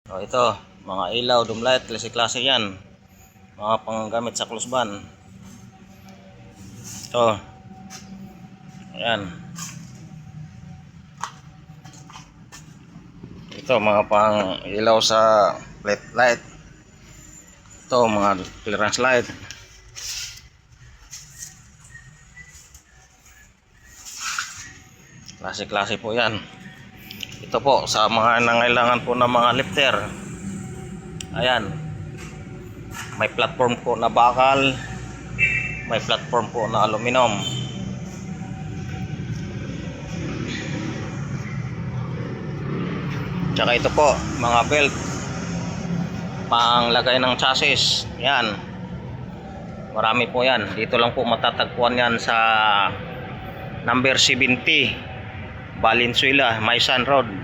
Ito, mga ilaw, doomlight, klase-klase yan. Mga panggamit sa close van. Ito. Ayan. Ito, mga pang ilaw sa flat light. Ito, mga clearance light. Klase-klase po yan. Ito po, sa mga nangailangan po ng mga lifter. Ayan. May platform po na bakal. May platform po na aluminum. Tsaka ito po, mga belt. Panglagay ng chassis. Yan. Marami po yan. Dito lang po matatagpuan yan sa number 70 Valenzuela, Maysan Road.